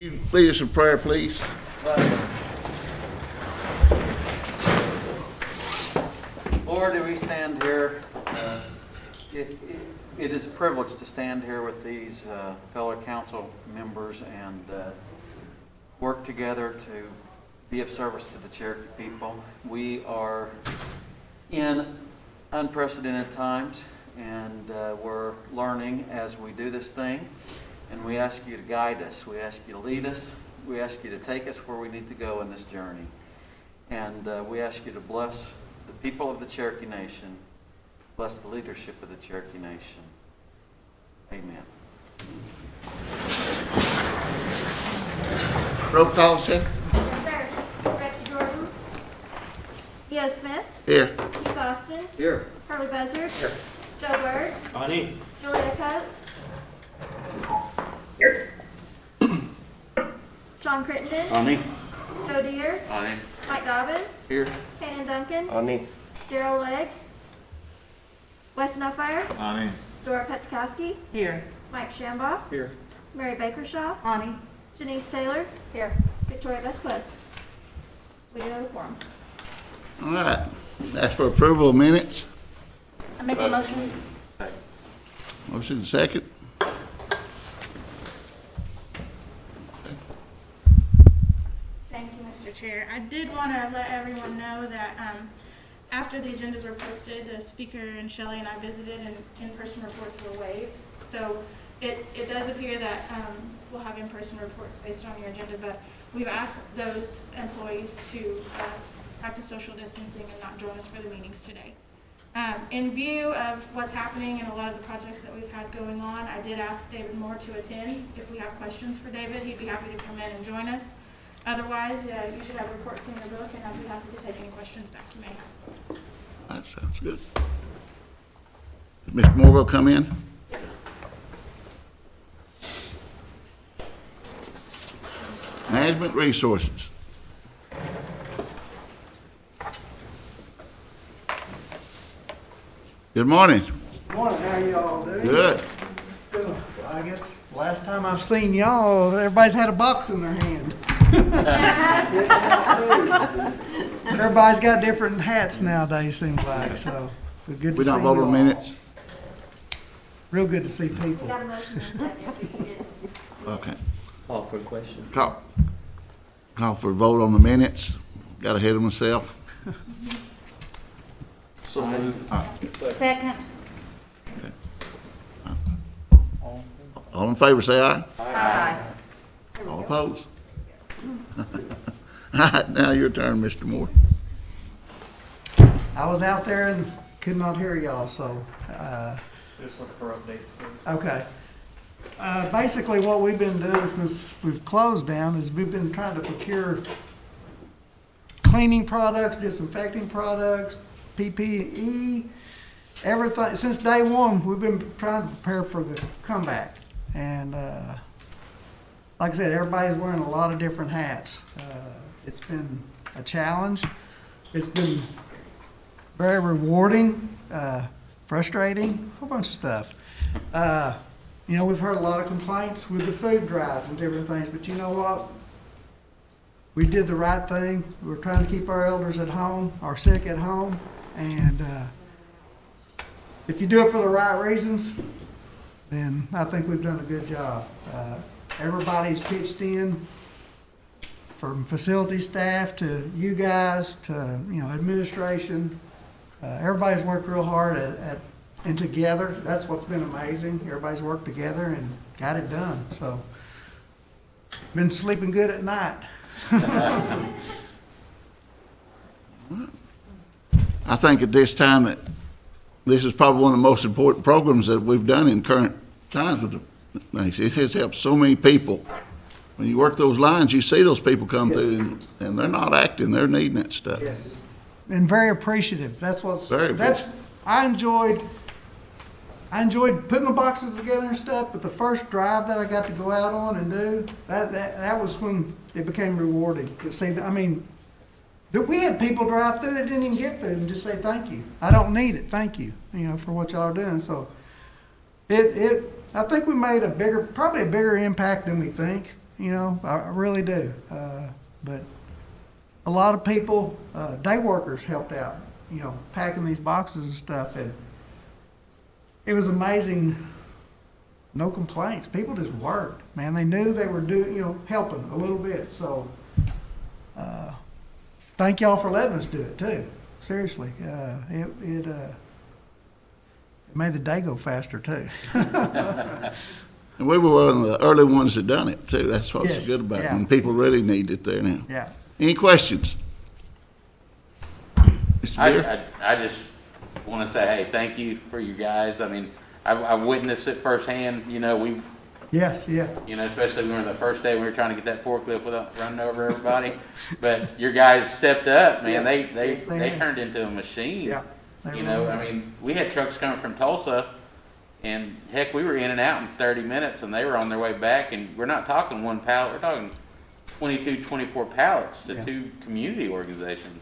You lead us in prayer, please. Lord, we stand here. It is a privilege to stand here with these fellow council members and work together to be of service to the Cherokee people. We are in unprecedented times, and we're learning as we do this thing. And we ask you to guide us. We ask you to lead us. We ask you to take us where we need to go in this journey. And we ask you to bless the people of the Cherokee Nation. Bless the leadership of the Cherokee Nation. Amen. Roll call, sir. Yes, sir. Betsy Jordan. Leo Smith. Here. Keith Austin. Here. Hurley Buzzard. Here. Joe Bird. Ani. Julia Coates. Sean Crittenden. Ani. Joe Deere. Ani. Mike Dobbins. Here. Shannon Duncan. Ani. Daryl Legg. Wes Nuffire. Ani. Dora Petzkowski. Here. Mike Shambaugh. Here. Mary Bakershaw. Ani. Janice Taylor. Here. Victoria Vesquez. We do have a quorum. All right. Ask for approval of minutes. I make a motion. Motion second. Thank you, Mr. Chair. I did want to let everyone know that after the agendas were posted, the speaker and Shelley and I visited, and in-person reports were waived. So it does appear that we'll have in-person reports based on your agenda, but we've asked those employees to practice social distancing and not join us for the meetings today. In view of what's happening and a lot of the projects that we've had going on, I did ask David Moore to attend. If we have questions for David, he'd be happy to come in and join us. Otherwise, you should have reports in your book, and I'd be happy to take any questions back you may have. That sounds good. Did Mr. Morgan come in? Management resources. Good morning. Morning, how y'all doing? Good. I guess last time I've seen y'all, everybody's had a box in their hand. Everybody's got different hats nowadays, seems like, so it's good to We see don't you vote on all. minutes? Real good to see We people. got a motion in a second. If you did. Okay. Call for a question. Call for a vote on the minutes. Got ahead of myself. So moved. Second. All in favor, say aye. Aye. All opposed? All right, now your turn, Mr. Moore. I was out there and could not hear y'all, so, Just look for updates. okay. Basically, what we've been doing since we've closed down is we've been trying to procure cleaning products, disinfecting products, PPE, everything. Since day one, we've been trying to prepare for the comeback. And like I said, everybody's wearing a lot of different hats. It's been a challenge. It's been very rewarding, frustrating, a whole bunch of stuff. You know, we've heard a lot of complaints with the food drives and different things, but you know what? We did the right thing. We're trying to keep our elders at home, our sick at home, and if you do it for the right reasons, then I think we've done a good job. Everybody's pitched in, from facility staff to you guys to, you know, administration. Everybody's worked real hard and together. That's what's been amazing. Everybody's worked together and got it done. So, been sleeping good at night. I think at this time that this is probably one of the most important programs that we've done in current times with the nation. It has helped so many people. When you work those lines, you see those people come through and they're not acting, they're needing that stuff. And very appreciative. That's what's, Very I enjoyed putting the boxes together and stuff, but the first drive that I got to go out on and do, that was when it became rewarding. To see, I mean, that we had people drive through that didn't even get food and just say, thank you. I don't need it, thank you, you know, for what y'all are doing. So I think we made probably a bigger impact than we think. you know, I really do. But a lot of people, day workers helped out, you know, packing these boxes and stuff, and it was amazing. No complaints. People just worked, man. They knew they were doing, you know, helping a little bit. So, thank y'all for letting us do it too. Seriously, it made the day go faster too. And we were one of the early ones that done it too. That's what's Yes, good about it. yeah. When people really need it there now. Yeah. Any questions? Mr. Beer? I just want to say, hey, thank you for you guys. I mean, I've witnessed it firsthand. You know, Yes. Yeah. you know, especially when we were the first day we were trying to get that forklift without running over everybody. But your guys stepped up, man. Yeah. They Yes, they have. turned into a machine. Yeah. They You know, really I mean, we had trucks coming from Tulsa, and heck, we were in and out in 30 minutes, and they were on their way back. And we're not talking one pallet; we're talking 22, 24 pallets to Yeah. 2 community organizations.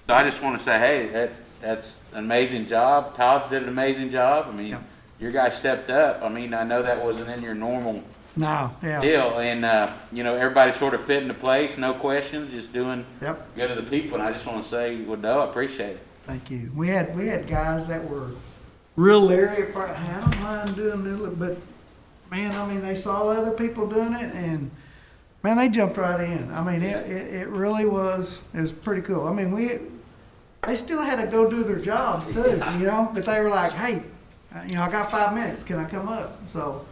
So I just want to say, hey, that's an amazing job. Todd did an amazing job. I mean, Yeah. your guys stepped up. I mean, I know that wasn't in your normal No. Yeah. deal, and you know, everybody sort of fit into place, no questions, just doing Yep. good to the people. And I just want to say, well, no, I appreciate it. Thank you. We had guys that were real leery. I don't mind doing it, but man, I mean, they saw other people doing it, and man, they jumped right in. I mean, it really was. It was pretty cool. I mean, they still had to go do their jobs too, you know. But they were like, hey, you know, I got 5 minutes. Can I come up? So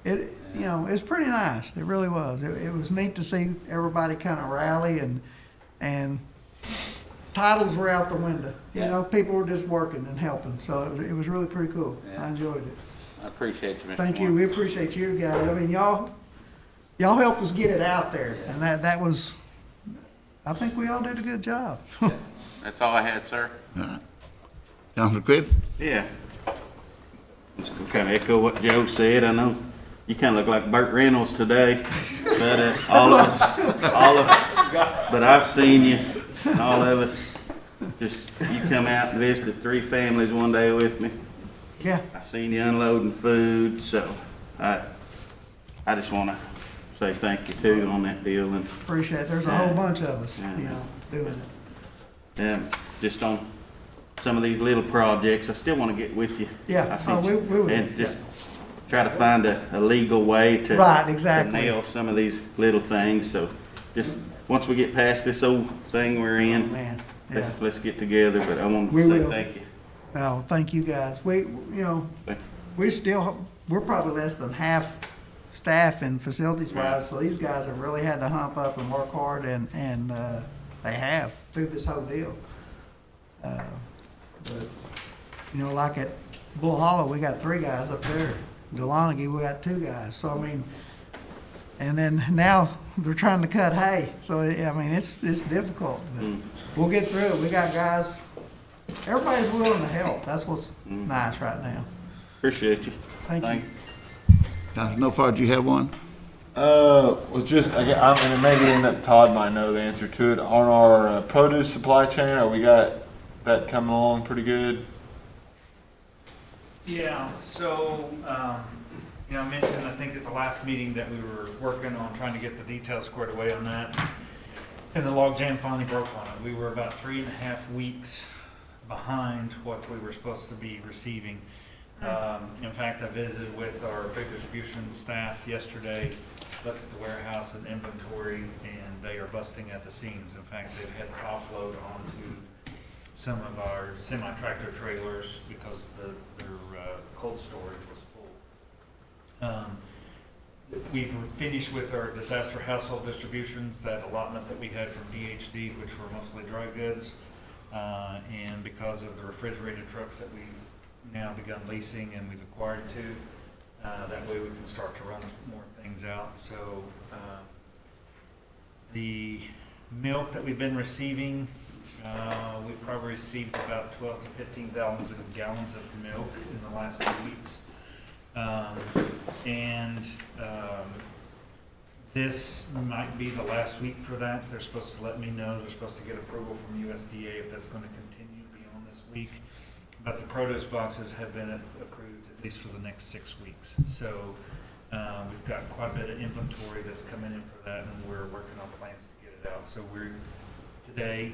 you know, it's pretty nice. It really was. It was neat to see everybody kind of rally and titles were out the window. You Yeah. know, people were just working and helping. So it was really pretty cool. Yeah. I enjoyed it. I appreciate you, Mr. Thank you. Moore. We appreciate you guys. I mean, y'all helped us get it out there, and that was. I think we all did a good job. That's all I had, sir. All right. Councilor Cribb? Yeah. Just to kind of echo what Joe said, I know you kind of look like Burt Reynolds today, but but I've seen you, and all of us, just, you come out and visited 3 families one day with me. Yeah. I seen you unloading food, so I just want to say thank you too on that deal, and Appreciate it. There's a whole bunch of us, Yeah. you know, doing it. just on some of these little projects, I still want to get with you. Yeah. I see Oh, we will. and just try to find a legal way to Right, exactly. to nail some of these little things. So just once we get past this old thing we're in, Man, yeah. let's get together. But I want We to say will. thank you. Oh, thank you guys. You know, Thank we're probably less than half staff and facilities Right. wise, so these guys have really had to hump up and work hard, and they have through this whole deal. But, you know, like at Bull Hollow, we got 3 guys up there. Delonaghy, we got 2 guys. So I mean, and then now they're trying to cut hay. So I mean, it's difficult. But we'll get through it. We got guys. Everybody's willing to help. That's what's nice right now. Appreciate you. Thank you. Councilor No do you have one? Was just, and it maybe end up Todd might know the answer to it. On our produce supply chain, we got that coming along pretty good? Yeah, so, you know, I mentioned, I think at the last meeting that we were working on trying to get the details squared away on that. And the log jam finally broke on it. We were about 3.5 weeks behind what we were supposed to be receiving. In fact, I visited with our food distribution staff yesterday, looked at the warehouse and inventory, and they are busting at the seams. In fact, they've had to offload onto some of our semi-tractor trailers because their cold storage was full. We've finished with our disaster household distributions, that allotment that we had from DHD, which were mostly dry goods. And because of the refrigerated trucks that we've now begun leasing and we've acquired 2, that way we can start to run more things out. So the milk that we've been receiving, we've probably received about 12 to 15,000 gallons of milk in the last 2 weeks. This might be the last week for that. They're supposed to let me know. They're supposed to get approval from USDA if that's going to continue beyond this week. But the produce boxes have been approved at least for the next 6 weeks. So We've got quite a bit of inventory that's coming in for that, and we're working on plans to get it out. So today,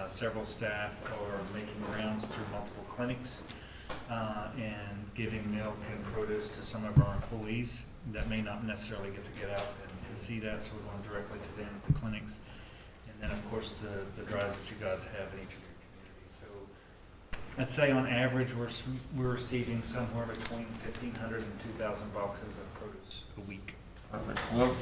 several staff are making rounds through multiple clinics and giving milk and produce to some of our employees that may not necessarily get to get out and see that, so we're going directly to them at the clinics. And then, of course, the drives that you guys have in each of your communities. So I'd say on average, we're receiving somewhere between 1,500 and 2,000 boxes of produce a week. Perfect. Well,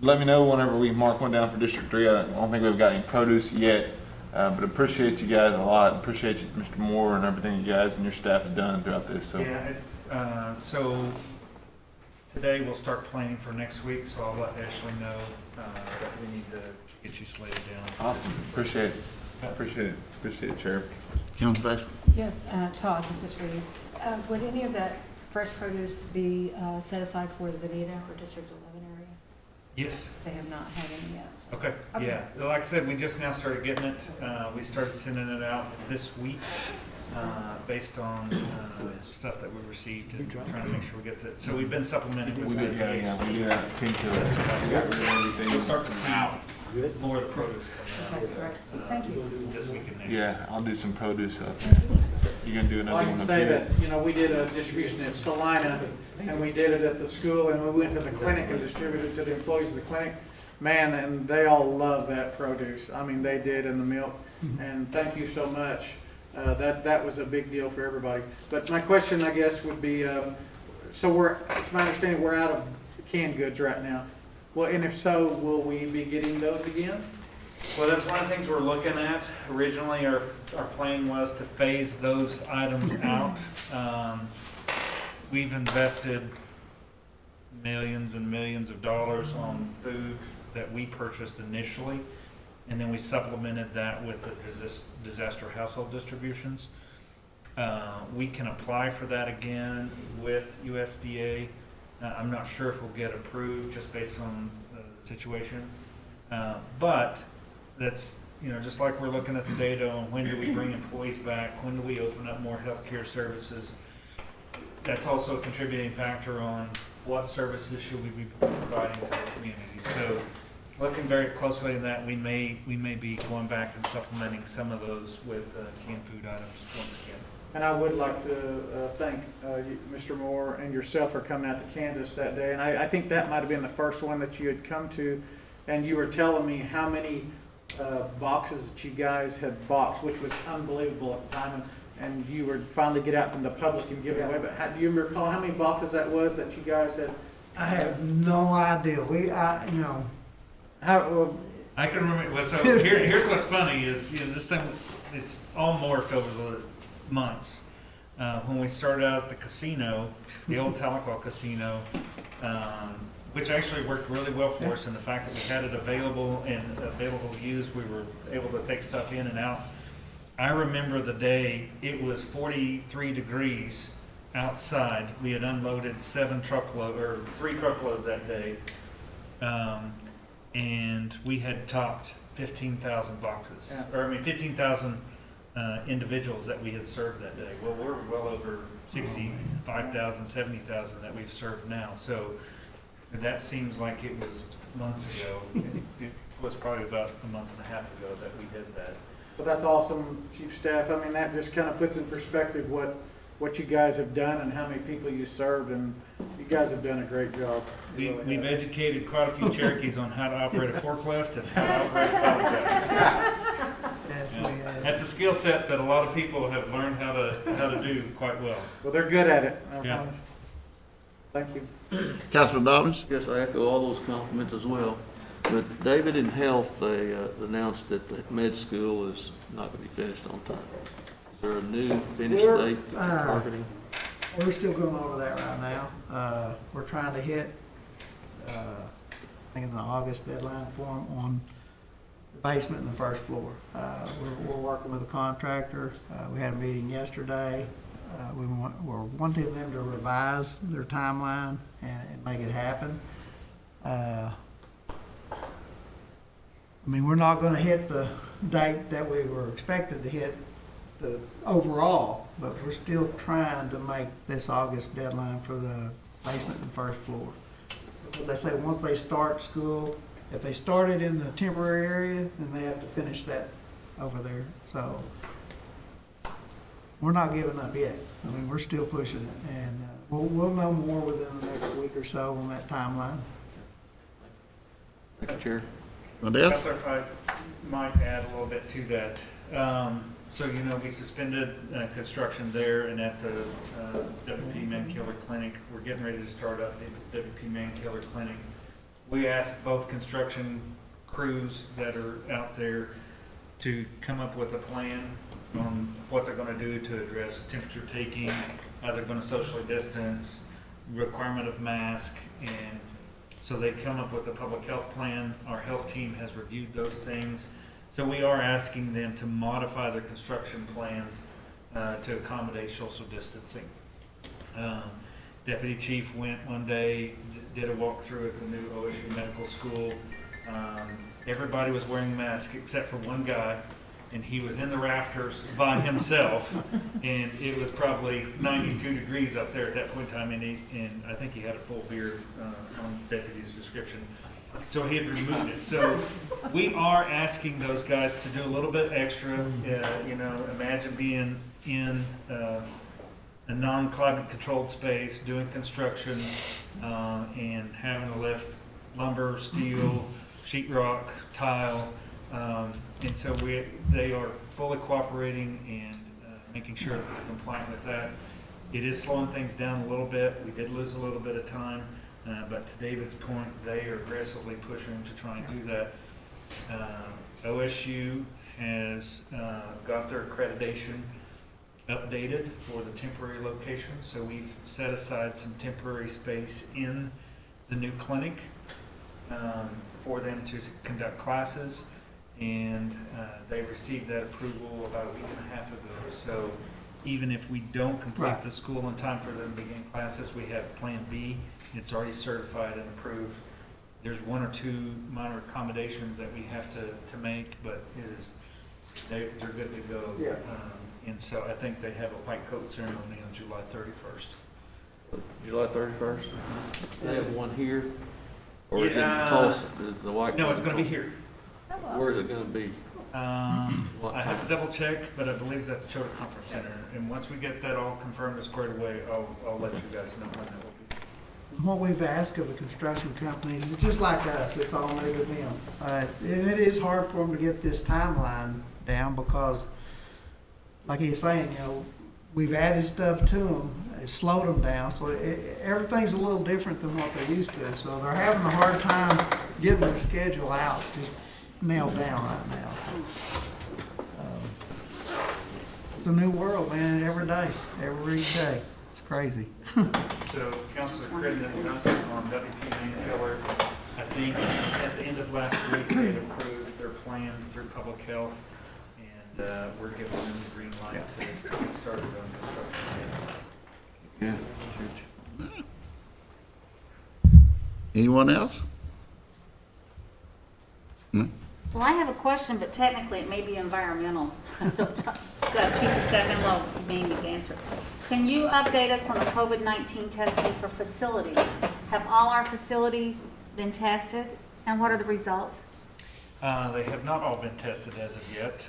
let me know whenever we mark one down for District 3. I don't think we've got any produce yet, but appreciate you guys a lot. Appreciate you, Mr. Moore, and everything you guys and your staff have done throughout this. So. Yeah, so today we'll start planning for next week, so I'll let Ashley know that we need to get you slated down. Awesome. Appreciate it. Appreciate it. Appreciate it, Chair. Councilman Baxter? Yes, Todd, this is for you. Would any of that fresh produce be set aside for the Veneta or District 11 area? Yes. They have not had any yet. So. Okay, Okay. yeah. Like I said, we just now started getting it. We started sending it out this week based on stuff that we received and trying to make sure we get that. So we've been supplementing with We did, that. we did tend to. We got rid of everything. We'll start to see more of the produce coming Okay, out great. Thank you. this week and next. Yeah, I'll do some produce up. You gonna do I another can one up say here? that, we did a distribution at Salina, and we did it at the school, and we went to the clinic and distributed it to the employees of the clinic. Man, and they all love that produce. I mean, they did in the milk, and thank you so much. That was a big deal for everybody. But my question, I guess, would be, so it's my understanding we're out of canned goods right now. Well, and if so, will we be getting those again? Well, that's one of the things we're looking at. Originally, our plan was to phase those items out. We've invested millions and millions of dollars on food that we purchased initially, and then we supplemented that with the disaster household distributions. We can apply for that again with USDA. I'm not sure if we'll get approved just based on the situation, but that's, just like we're looking at the data on when do we bring employees back, when do we open up more healthcare services. That's also a contributing factor on what services should we be providing to the community. So looking very closely at that, we may be going back and supplementing some of those with canned food items once again. And I would like to thank Mr. Moore and yourself for coming out to Kansas that day. And I think that might have been the first one that you had come to, and you were telling me how many boxes that you guys had boxed, which was unbelievable at the time. And you would finally get out in the public and give it away. But do you recall how many boxes that was that you guys had? I have no idea. How? I can remember. Well, so here's what's funny is this thing, it's all morphed over the months. When we started out at the casino, the old Tahlequah Casino, which actually worked really well for us, and the fact that we had it available and available to use, we were able to take stuff in and out. I remember the day it was 43 degrees outside. We had unloaded 3 truckloads that day, and we had topped 15,000 boxes, Yeah. 15,000 individuals that we had served that day. Well, we're well over 65,000, 70,000 that we've served now. So that seems like it was months ago. It was probably about a month and a half ago that we did that. Well, that's awesome, Chief Staff. I mean, that just kind of puts in perspective what you guys have done and how many people you served, and you guys have done a great job. We've educated quite a few Cherokees on how to operate a forklift and how to operate a pallet jack. Yes, Yeah. we have. That's a skill set that a lot of people have learned how to do quite well. Well, they're good at it. I Yeah. promise. Thank you. Councilman Dobbins? Yes, I echo all those compliments as well. But David, in health, they announced that the med school is not going to be finished on time. Is there a new finish We're, date targeting? We're still going over that right now. We're trying to hit, I think it's an August deadline for them on the basement and the first floor. We're working with a contractor. We had a meeting yesterday. We're wanting them to revise their timeline and make it happen. We're not gonna hit the date that we were expected to hit the overall, but we're still trying to make this August deadline for the basement and first floor. Because they say once they start school, if they started in the temporary area, then they have to finish that over there. So we're not giving up yet. I mean, we're still pushing it, and we'll know more within the next week or so on that timeline. Thank you, Chair. Wendell? Counselor, if I might add a little bit to that. So, you know, we suspended construction there and at the WP Mankiller Clinic. We're getting ready to start up the WP Mankiller Clinic. We asked both construction crews that are out there to come up with a plan on what they're going to do to address temperature taking, how they're going to socially distance, requirement of mask, and so they come up with a public health plan. Our health team has reviewed those things. So we are asking them to modify their construction plans to accommodate social distancing. Deputy Chief went one day, did a walkthrough at the new OSU Medical School. Everybody was wearing masks except for one guy, and he was in the rafters by himself, and it was probably 92 degrees up there at that point in time, and I think he had a full beard on Deputy's description. So he had removed it. So we are asking those guys to do a little bit extra. You know, imagine being in a non-climate controlled space, doing construction, and having to lift lumber, steel, sheetrock, tile. And so they are fully cooperating and making sure that they're compliant with that. It is slowing things down a little bit. We did lose a little bit of time. But to David's point, they are aggressively pushing to try and do that. OSU has got their accreditation updated for the temporary location. So we've set aside some temporary space in the new clinic for them to conduct classes. And they received that approval about a week and a half ago. So even if we don't complete the school in time for them to begin classes, we have Plan B. It's already certified and approved. There's one or two minor accommodations that we have to make, but they're good to go. Yeah. And so I think they have a white coat ceremony on July 31st. July 31st? They have one here? Or is it Yeah. Tulsa? Is the white? No, it's going to be here. Where is it going to be? I have to double check, but I believe it's at the Cherokee Conference Center. And once we get that all confirmed and squared away, I'll let you guys know when that will be. What we've asked of the construction companies is just like us, it's all new to them. And it is hard for them to get this timeline down because, like he's saying, you know, we've added stuff to them, it slowed them down, so everything's a little different than what they're used to. So they're having a hard time getting their schedule out, just nailed down right now. It's a new world, man, every day. It's crazy. So Councilor Crittenden on WP Mankiller, I think at the end of last week, they had approved their plan through public health, and we're giving them the green light to get started on construction. Yeah. Anyone else? No? Well, I have a question, but technically it may be environmental. So got to keep a second while being the answer. Can you update us on the COVID-19 testing for facilities? Have all our facilities been tested, and what are the results? They have not all been tested as of yet.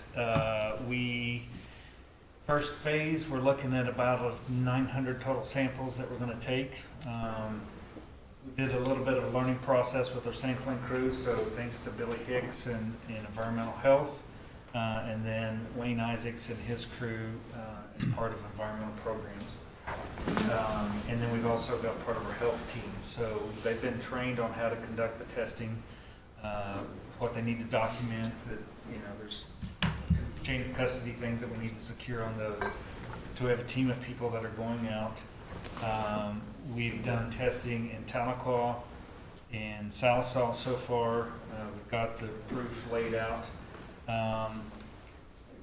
First phase, we're looking at about 900 total samples that we're going to take. We did a little bit of a learning process with our sampling crew, so thanks to Billy Hicks and Environmental Health, and then Wayne Isaacs and his crew as part of environmental programs. And then we've also got part of our health team. So they've been trained on how to conduct the testing, what they need to document, that, you know, there's chain of custody things that we need to secure on those. So we have a team of people that are going out. We've done testing in Tahlequah and Sallisaw so far. We've got the proof laid out.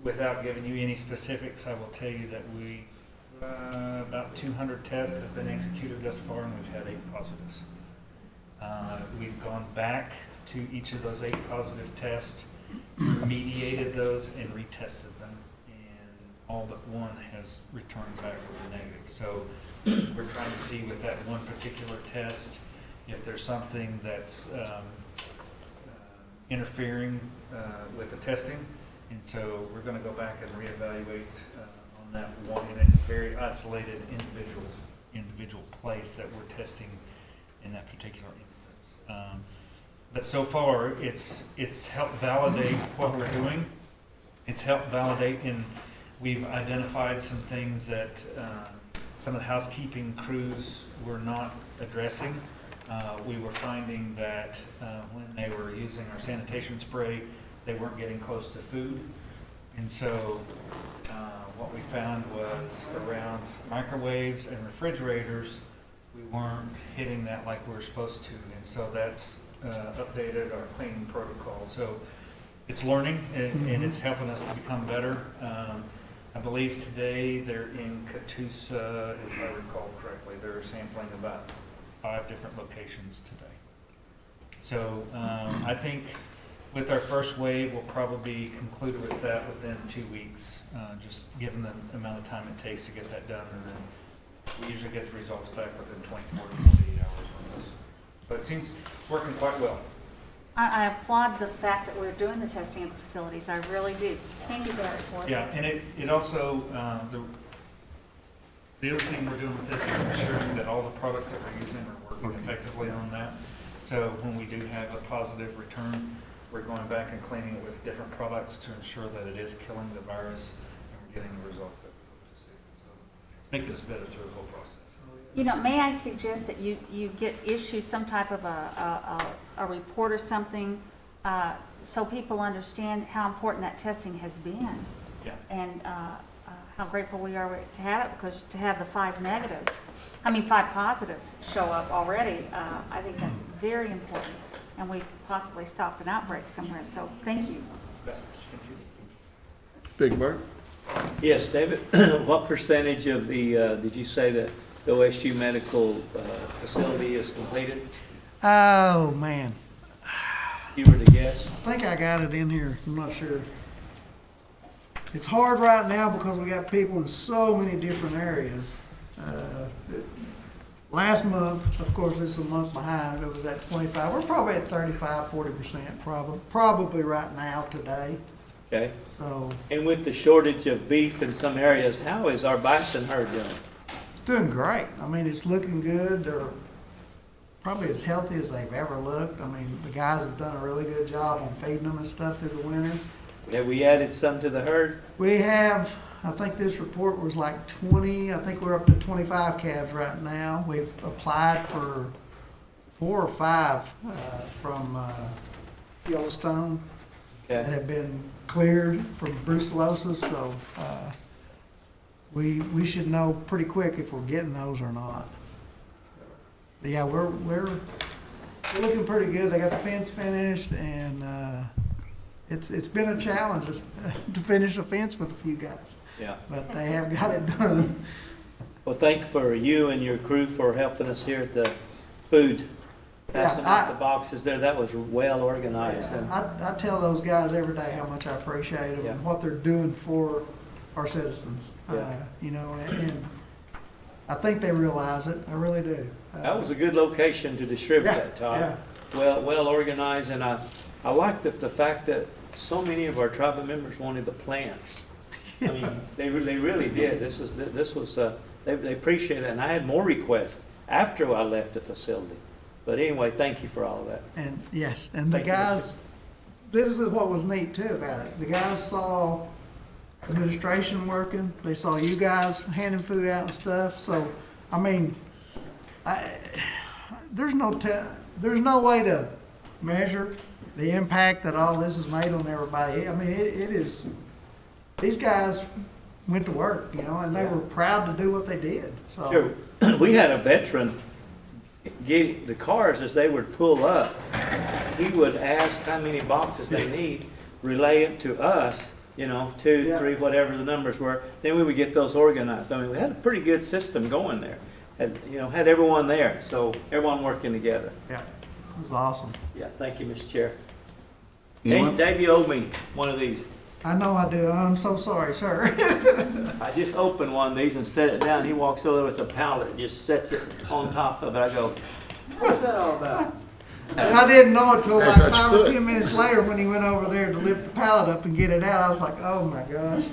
Without giving you any specifics, I will tell you that we about 200 tests have been executed thus far, and we've had 8 positives. We've gone back to each of those 8 positive tests, remediated those, and retested them. And all but one has returned back with a negative. So we're trying to see with that one particular test, if there's something that's interfering with the testing. And so we're going to go back and reevaluate on that one. And it's a very isolated individual place that we're testing in that particular instance. But so far, it's helped validate what we're doing. It's helped validate, and we've identified some things that some of the housekeeping crews were not addressing. We were finding that when they were using our sanitation spray, they weren't getting close to food. And so what we found was around microwaves and refrigerators, we weren't hitting that like we were supposed to. And so that's updated our cleaning protocol. So it's learning, and it's helping us to become better. I believe today they're in Catoosa, if I recall correctly. They're sampling about 5 different locations today. So I think with our first wave, we'll probably conclude with that within 2 weeks, just given the amount of time it takes to get that done. And then we usually get the results back within 24 to 48 hours on those. But it seems working quite well. I applaud the fact that we're doing the testing at the facilities. I really do. Thank you, Barry, for it. Yeah, and it also, the other thing we're doing with this is ensuring that all the products that we're using are working effectively on that. So when we do have a positive return, we're going back and cleaning it with different products to ensure that it is killing the virus and we're getting the results that we hope to see. So it's making us better through the whole process. You know, may I suggest that you issue some type of a report or something so people understand how important that testing has been. Yeah. And how grateful we are to have it, because to have the 5 positives show up already, I think that's very important. And we possibly stopped an outbreak somewhere, so thank you. Big Bird? Yes, David, what percentage of the, did you say that the OSU medical facility is completed? Oh, man. You were to guess? I think I got it in here. I'm not sure. It's hard right now because we got people in so many different areas. Last month, of course, this is a month behind, it was at 25. We're probably at 35, 40% probably right now today. Okay. So And with the shortage of beef in some areas, how is our bison herd doing? it's doing great. I mean, it's looking good. They're probably as healthy as they've ever looked. I mean, the guys have done a really good job on feeding them and stuff through the winter. Have we added some to the herd? We have, I think this report was like 20, I think we're up to 25 calves right now. We've applied for 4 or 5 from Yellowstone that Okay. have been cleared from brucellosis, so we should know pretty quick if we're getting those or not. But yeah, we're looking pretty good. They got the fence finished, and it's been a challenge to finish a fence with a few guys, Yeah. but they have got it done. Well, thank for you and your crew for helping us here at the food. Passing out the boxes there, that was well organized. And I tell those guys every day how much I appreciate them and what they're doing for our citizens. Yeah. You know, and I think they realize it. I really do. that was a good location to distribute Yeah, that, Todd. yeah. Well organized, and I like the fact that so many of our tribal members wanted the plants. I mean, they really did. This was they appreciate that, and I had more requests after I left the facility. But anyway, thank you for all of that. And yes, and the Thank you, guys, this is what was neat too about it. The guys saw administration working. They saw you guys handing food out and stuff. So, I mean, there's no way to measure the impact that all this has made on everybody. I mean, it is. These guys went to work, you know, and they were proud to do what they did. So. Sure. We had a veteran get the cars as they would pull up. He would ask how many boxes they need, relay it to us, 2, 3, whatever the numbers were. Then we would get those organized. I mean, we had a pretty good system going there. Had everyone there, so everyone working together. Yeah, it was awesome. Yeah, thank you, Mr. Chair. Anyone? Dave, you owe me one of these. I know I do. I'm so sorry, sir. I just opened one of these and set it down. He walks over with a pallet and just sets it on top of it. I go, what's that all about? And I didn't know it till That's about what 5 you or put. 10 minutes later when he went over there to lift the pallet up and get it out. I was like, oh my gosh.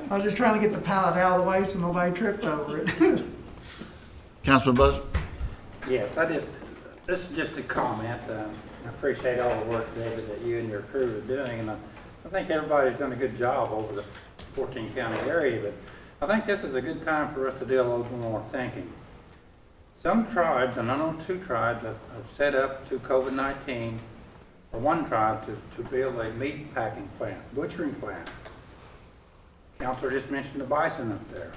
I was just trying to get the pallet out of the way so nobody tripped over it. Councilman Buzzer? Yes, this is just a comment. I appreciate all the work, David, that you and your crew are doing, and I think everybody's done a good job over the 14 county area, but I think this is a good time for us to do a little more thinking. Some tribes, and I know 2 tribes, have set up to COVID-19, or one tribe to build a meat packing plant, butchering plant. Councilor just mentioned the bison up there.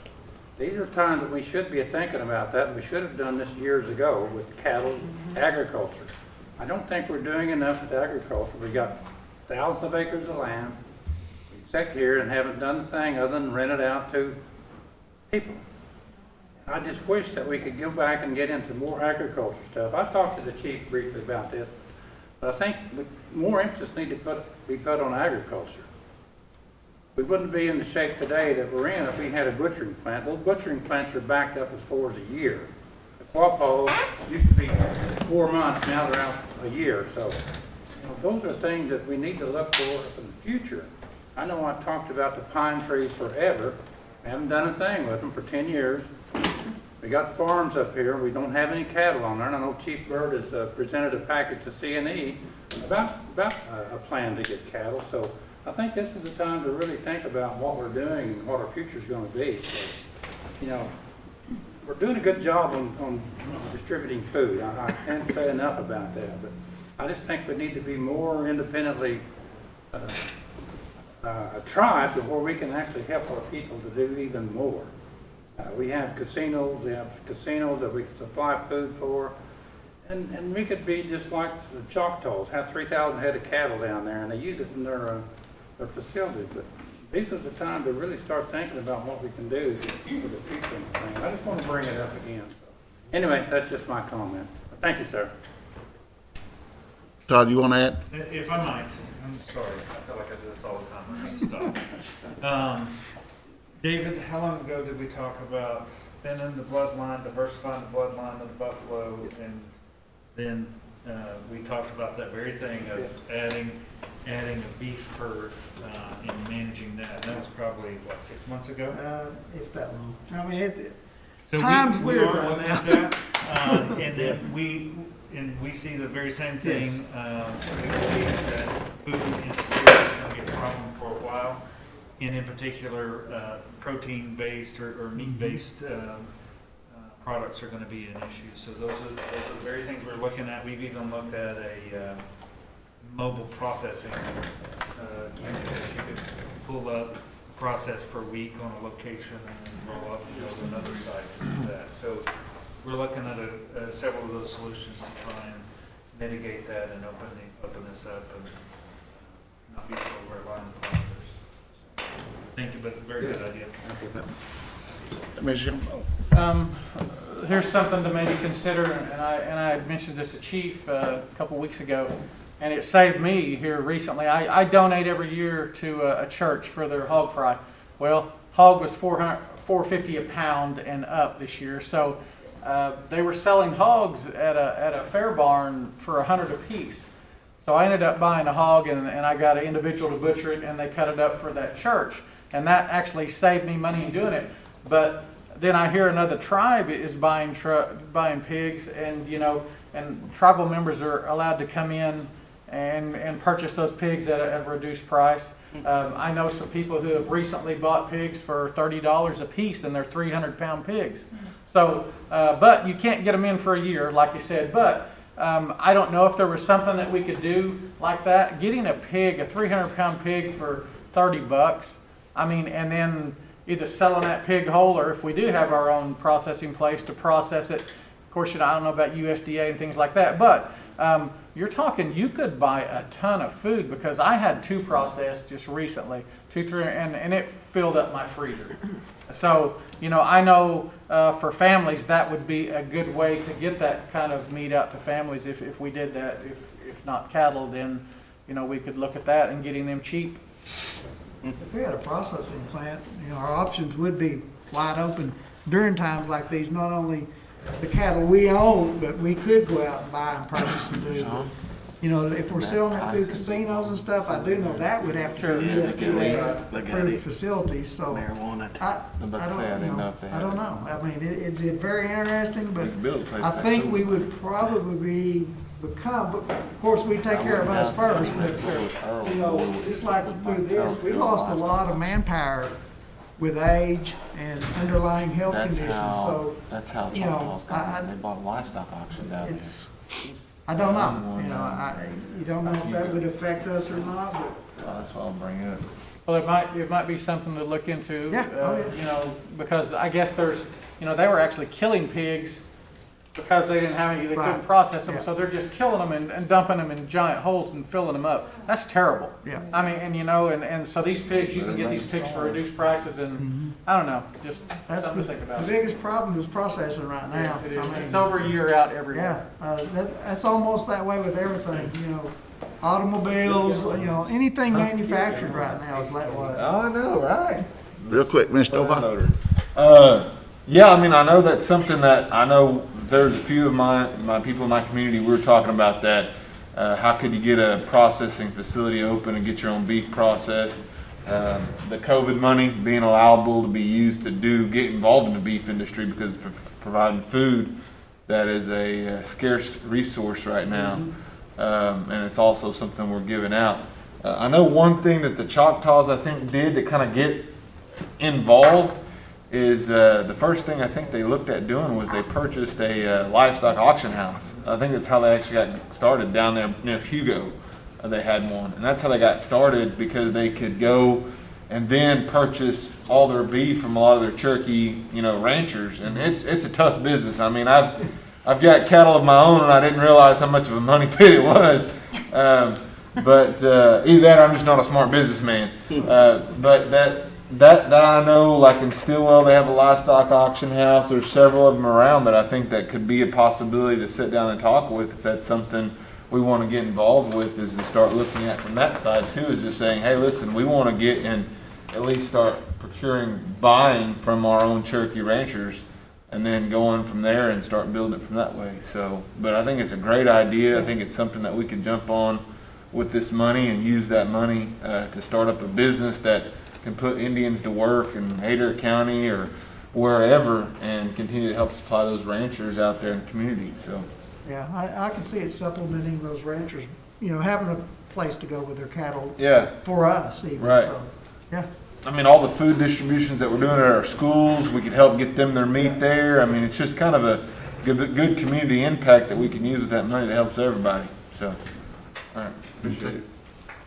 These are times that we should be thinking about that, and we should have done this years ago with cattle, agriculture. I don't think we're doing enough with agriculture. We've got thousands of acres of land. We sit here and haven't done a thing other than rent it out to people. I just wish that we could go back and get into more agriculture stuff. I talked to the chief briefly about this, but I think more emphasis needs to be put on agriculture. We wouldn't be in the shape today that we're in if we had a butchering plant. Those butchering plants are backed up as far as a year. The Quapaw used to be 4 months, now they're out a year. So those are things that we need to look for in the future. I know I've talked about the pine trees forever. I haven't done a thing with them for 10 years. We got farms up here. We don't have any cattle on there. And I know Chief Byrd has presented a package to C&E about a plan to get cattle. So I think this is the time to really think about what we're doing and what our future is going to be. So, we're doing a good job on distributing food. I can't say enough about that, but I just think we need to be more independently a tribe to where we can actually help our people to do even more. We have casinos that we can supply food for, and we could be just like the Choctaws, have 3,000 head of cattle down there, and they use it in their facilities. But this is the time to really start thinking about what we can do for the future. I just want to bring it up again. So, anyway, that's just my comment. Thank you, sir. Todd, you want to add? If I might, I'm sorry, I feel like I do this all the time, I need to stop. David, how long ago did we talk about thinning the bloodline, diversifying the bloodline of the buffalo, and then we talked about that very thing of adding a beef herd and managing that. That was probably, what, 6 months ago? If that long. I mean, So time's we weird are right looking now. at that, and then we see the very same thing. We believe that food insecurity is going to be a problem for a while, and in particular, protein-based or meat-based products are going to be an issue. So those are the very things we're looking at. We've even looked at a mobile processing unit that you could pull up, process for a week on a location, and then roll up and go to another site and do that. So we're looking at several of those solutions to try and mitigate that and open this up and not be so reliant on others. Thank you, but very good idea. Here's something to maybe consider, and I had mentioned this to Chief a couple weeks ago, and it saved me here recently. I donate every year to a church for their hog fry. Well, hog was $4.50 a pound and up this year, so they were selling hogs at a fair barn for $100 a piece. So I ended up buying a hog, and I got an individual to butcher it, and they cut it up for that church. And that actually saved me money in doing it. But then I hear another tribe is buying pigs, and and tribal members are allowed to come in and purchase those pigs at a reduced price. I know some people who have recently bought pigs for $30 a piece, and they're 300-pound pigs. So, but you can't get them in for a year, like you said. But I don't know if there was something that we could do like that. Getting a 300-pound pig for $30. I mean, and then either selling that pig whole, or if we do have our own processing place to process it. Of course, I don't know about USDA and things like that, but you're talking, you could buy a ton of food, because I had 2 processed just recently, 2, 3, and it filled up my freezer. So, I know for families that would be a good way to get that kind of meat out to families if we did that. If not cattle, then we could look at that and getting them cheap. if we had a processing plant, our options would be wide open during times like these. Not only the cattle we own, but we could go out and buy and purchase and do. If we're selling it through casinos and stuff, I do know that would have to be USDA approved facilities, so. Marijuana. I don't know. I don't know. I mean, it's very interesting, but I think we would probably become, but of course, we take care of us first, but, just like through this, we lost a lot of manpower with age and underlying health conditions, so. That's how you know, Choctaw's got it. They bought a livestock auction down there. I don't know, you don't know if that would affect us or not, but. That's why I'll bring it up. Well, it might be something to look into. Yeah. Oh, yeah. Because I guess there's, they were actually killing pigs because they didn't have any, they couldn't Right. process them, Yeah. so they're just killing them and dumping them in giant holes and filling them up. That's terrible. Yeah. I mean, and so these pigs, you can get these pigs for reduced prices and, I don't know, just That's something the to think about. biggest problem is processing right now. It is. I mean, It's over a year out everywhere. Yeah, that's almost that way with everything, automobiles, anything manufactured right now is that way. Oh, I know, right? Real quick, Mr. Novak. Yeah, I mean, I know that's something that, I know there's a few of my people in my community, we were talking about that. How could you get a processing facility open and get your own beef processed? The COVID money being allowable to be used to get involved in the beef industry because it's providing food that is a scarce resource right now. And it's also something we're giving out. I know one thing that the Choctaws, I think, did to kind of get involved is the first thing I think they looked at doing was they purchased a livestock auction house. I think that's how they actually got started down there near Hugo. They had one, and that's how they got started because they could go and then purchase all their beef from a lot of their Cherokee, ranchers, and it's a tough business. I mean, I've got cattle of my own, and I didn't realize how much of a money pit it was. But either that, or I'm just not a smart businessman. But that I know, like in Stillwell, they have a livestock auction house. There's several of them around that I think that could be a possibility to sit down and talk with if that's something we want to get involved with, is to start looking at from that side too, is just saying, hey, listen, we want to get and at least start buying from our own Cherokee ranchers and then going from there and start building it from that way. So, but I think it's a great idea. I think it's something that we could jump on with this money and use that money to start up a business that can put Indians to work in Adair County or wherever and continue to help supply those ranchers out there in the community. So. Yeah, I can see it supplementing those ranchers, having a place to go with their cattle. Yeah. For us even, Right. so, yeah. I mean, all the food distributions that we're doing at our schools, we could help get them their meat there. I mean, it's just kind of a good community impact that we can use with that money that helps everybody. So, all right, appreciate it.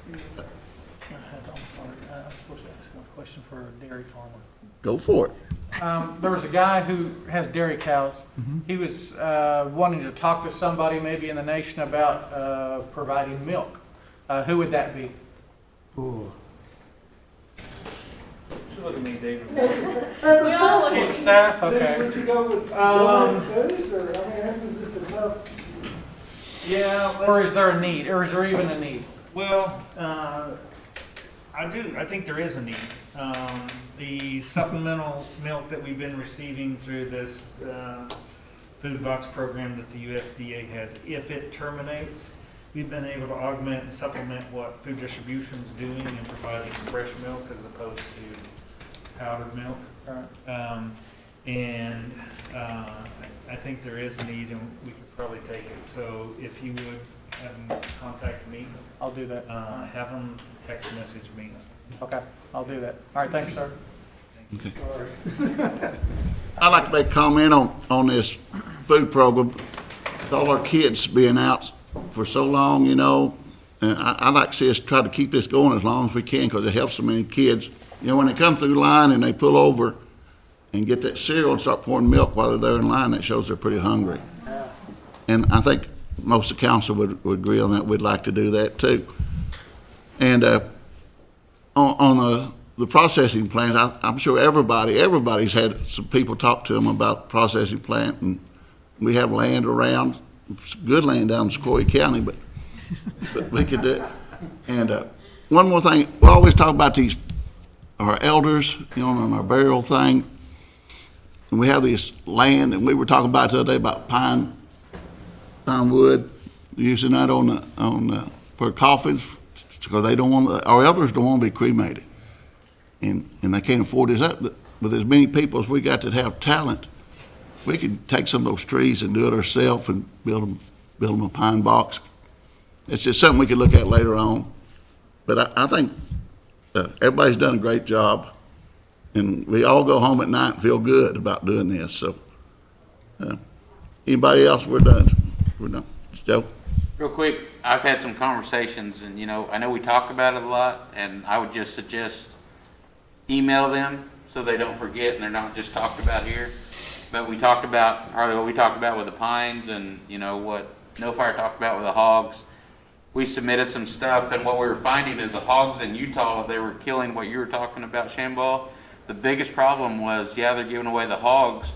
I was supposed to ask one question for a dairy farmer. Go for it. There was a guy who has dairy cows. He was wanting to talk to somebody maybe in the nation about providing milk. Who would that be? Ooh. Look at me, David. That's a tough one. Chief of staff, okay. Would you go with foods, or, is this a tough? Yeah, Or is there a need, or is there even a need? well, I think there is a need. The supplemental milk that we've been receiving through this food box program that the USDA has, if it terminates, we've been able to augment and supplement what food distribution's doing and providing fresh milk as opposed to powdered milk. And I think there is a need, and we could probably take it. So if you would have them contact me, I'll do that. have them text message me. Okay, I'll do that. All right, thanks, sir. I'd like to make a comment on this food program. With all our kids being out for so long, and I'd like to see us try to keep this going as long as we can because it helps so many kids. When they come through the line and they pull over and get that cereal and start pouring milk while they're there in line, that shows they're pretty hungry. And I think most of the council would agree on that. We'd like to do that too. And on the processing plants, I'm sure everybody's had some people talk to them about processing plant, and we have land around, good land down in Sequoia County, but we could do it. And one more thing, we always talk about these our elders, you know, on our burial thing. And we have this land, and we were talking about the other day about pine wood, using that for coffins, because they don't want, our elders don't want to be cremated. And they can't afford this. With as many people as we got that have talent, we could take some of those trees and do it ourselves and build them a pine box. It's just something we could look at later on. But I think everybody's done a great job, and we all go home at night and feel good about doing this. So, anybody else? We're done. We're done. Joe? Real quick, I've had some conversations, and I know we talk about it a lot, and I would just suggest email them so they don't forget and they're not just talked about here. But we talked about, what we talked about with the pines, and what No Fire talked about with the hogs. We submitted some stuff, and what we were finding is the hogs in Utah, they were killing what you were talking about, Shamball. The biggest problem was, they're giving away the hogs,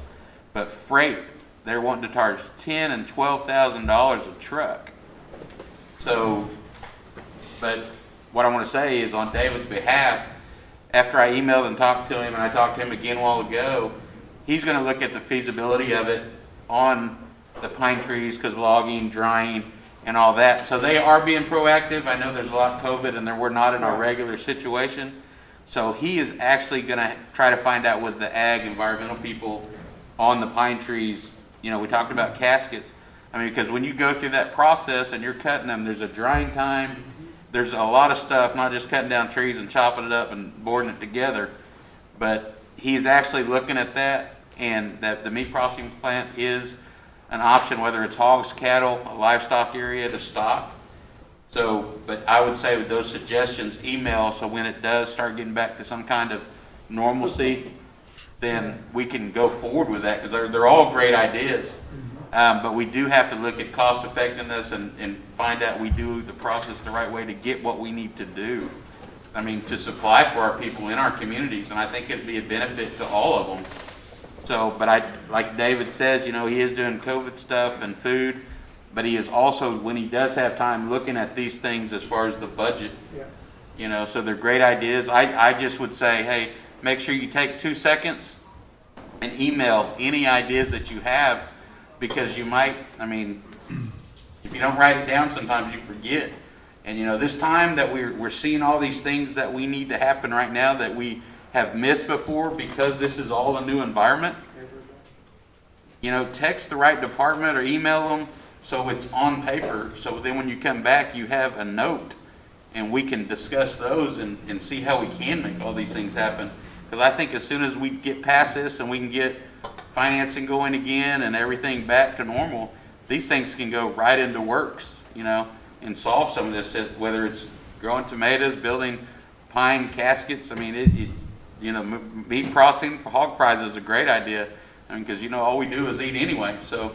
but freight, they're wanting to charge $10,000 and $12,000 a truck. So, but what I want to say is, on David's behalf, after I emailed and talked to him, and I talked to him again a while ago, he's going to look at the feasibility of it on the pine trees, because logging, drying, and all that. So they are being proactive. I know there's a lot of COVID, and we're not in our regular situation. So he is actually going to try to find out with the ag environmental people on the pine trees. We talked about caskets. I mean, because when you go through that process and you're cutting them, there's a drying time. There's a lot of stuff, not just cutting down trees and chopping it up and boarding it together. But he's actually looking at that, and that the meat processing plant is an option, whether it's hogs, cattle, a livestock area to stock. So, but I would say with those suggestions, email, so when it does start getting back to some kind of normalcy, then we can go forward with that, because they're all great ideas. But we do have to look at cost effectiveness and find out we do the process the right way to get what we need to do. I mean, to supply for our people in our communities, and I think it'd be a benefit to all of them. So, but like David says, he is doing COVID stuff and food, but he is also, when he does have time, looking at these things as far as the budget. Yeah. So they're great ideas. I just would say, hey, make sure you take 2 seconds and email any ideas that you have, because you might, if you don't write it down, sometimes you forget. And this time that we're seeing all these things that we need to happen right now that we have missed before, because this is all a new environment. Text the right department or email them so it's on paper, so then when you come back you have a note, and we can discuss those and see how we can make all these things happen. Because I think as soon as we get past this and we can get financing going again and everything back to normal, these things can go right into works, and solve some of this, whether it's growing tomatoes, building pine caskets. Meat processing for hog fries is a great idea. Because all we do is eat anyway. So,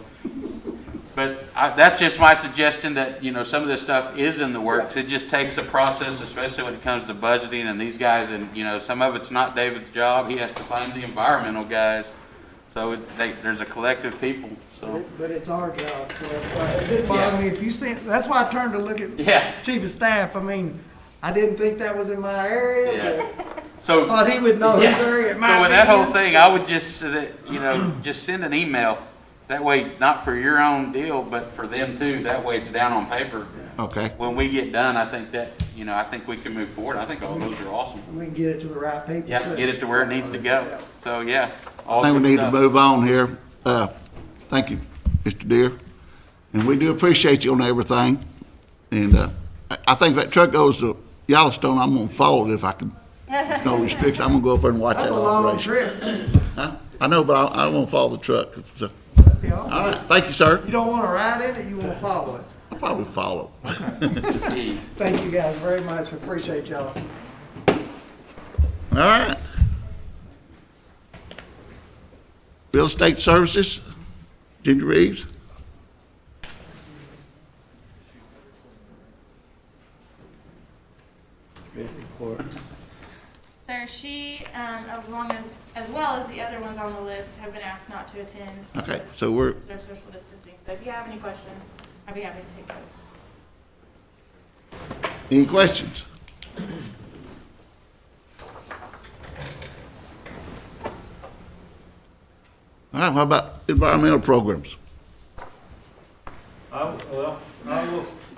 but that's just my suggestion, that some of this stuff is in the works. It just takes a process, especially when it comes to budgeting and these guys. And some of it's not David's job. He has to find the environmental guys. So there's a collective people. So, but it's our job. So it didn't bother me if you see. That's why I turned to look at Chief of Staff. I didn't think that was in my area. Yeah. So thought he would know whose area it might be. So with that whole thing, I would just just send an email. That way, not for your own deal, but for them too. That way, it's down on paper. Okay. When we get done, I think that I think we can move forward. I think all those are awesome. We can get it to the right people. Yeah, get it to where it needs to go. So yeah, I think we need to move on here. Thank you, Mr. Deere, and we do appreciate you on everything. And I think if that truck goes to Yellowstone, I'm gonna follow it if I can. No restriction. I'm gonna go up there and watch That's that a long operation. trip. Huh? I know, but I won't follow the truck. So, all right, thank you, sir. You don't want to ride in it, you want to follow it. I'll probably follow. Thank you guys very much. Appreciate y'all. All right. Real estate services, Ginger Reeves. Sir, she, as well as the other ones on the list, have been asked not to attend. Okay, so we're. Their social distancing. So if you have any questions, I'd be happy to take those. Any questions? All right, how about environmental programs? I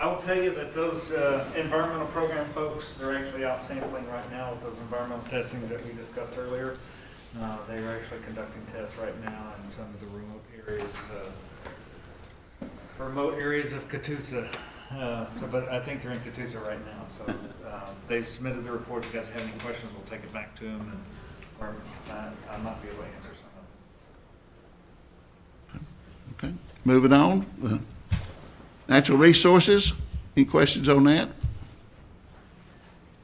will tell you that those environmental program folks, they're actually out sampling right now with those environmental testings that we discussed earlier. They are actually conducting tests right now in some of the remote areas of Catoosa. But I think they're in Catoosa right now. So they've submitted the report. If you guys have any questions, we'll take it back to them, or I might be able to answer some of them. Okay, moving on. Natural resources, any questions on that?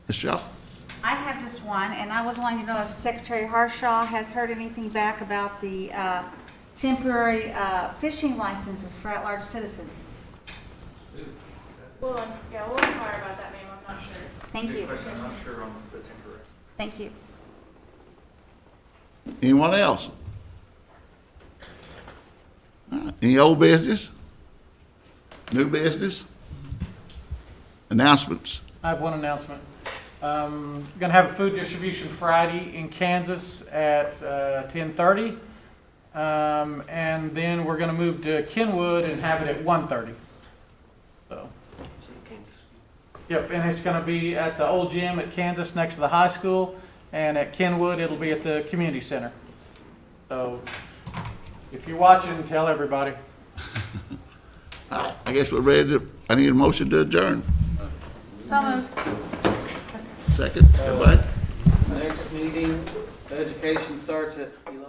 Ms. Shaw? I have just one, and I was wanting to know if Secretary Harshaw has heard anything back about the temporary fishing licenses for at-large citizens. Well, yeah, we'll inquire about that, ma'am, I'm not sure. Thank you. I'm not sure on the temporary. Thank you. Anyone else? All right, any old business? New business? Announcements? I have one announcement. Going to have a food distribution Friday in Kansas at 10:30. And then we're going to move to Kenwood and have it at 1:30. So. Yep, and it's going to be at the old gym at Kansas next to the high school. And at Kenwood, it'll be at the community center. So if you're watching, tell everybody. All right, I guess we're ready to, I need a motion to adjourn. So moved. Second, everybody? Next meeting, education starts at 11.